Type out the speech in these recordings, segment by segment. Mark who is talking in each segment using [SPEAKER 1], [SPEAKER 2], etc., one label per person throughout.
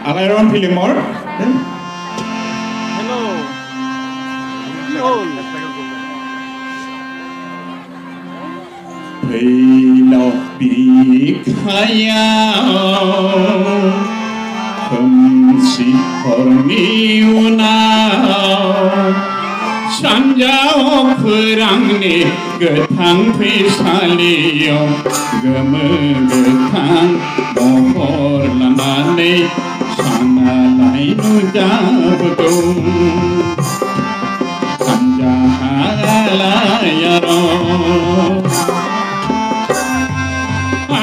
[SPEAKER 1] Alayaron Pilimor.
[SPEAKER 2] Hello. Hello.
[SPEAKER 1] Lộc bị khayao không si hormiu nào sanjao kurang ni getang pisaliyo gemegetang mohor lanane sana lainu jabdo sanjahalayaro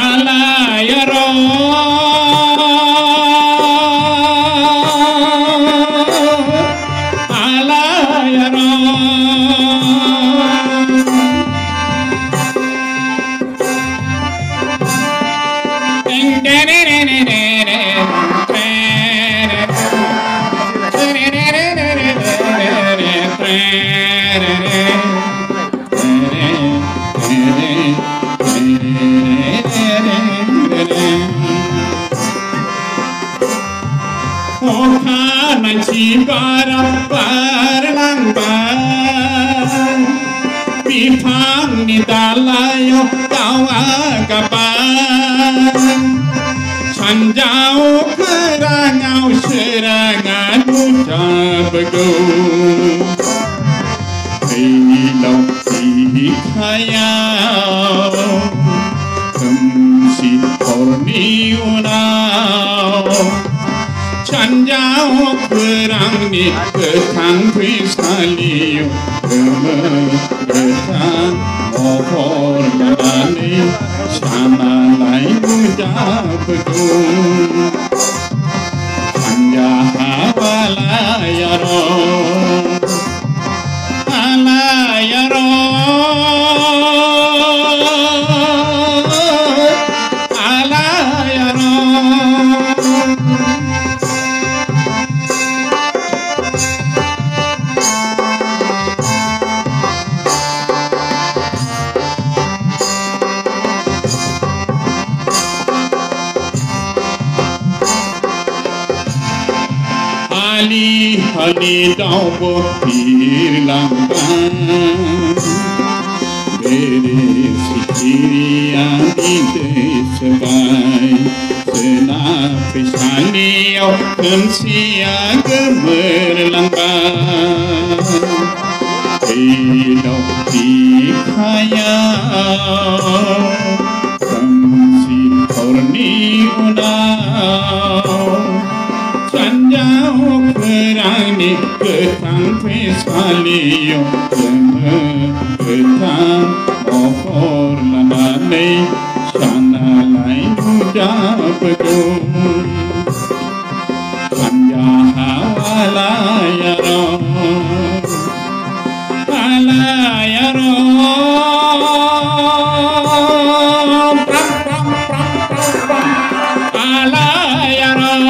[SPEAKER 1] alayaro Para parlangban Bipang ni dalayo kawagapan Sanjau kerangau serangan ucapku Hilau hikayau Kemsi hormiunau Sanjau kerang ni ketang pisaliyo gemegetang mohor manane sana lain jabdu sanjahawalayaro alayaro Hali dau bohir lamban Bere sikirian ide sebai Sena pisaliau kemsia gemerlamban Hilau dikayau Kemsi horniunau Sanjau kerang ni ketang pisaliyo gemegetang mohor lanane sana lain jabdu sanjahawalayaro alayaro alayaro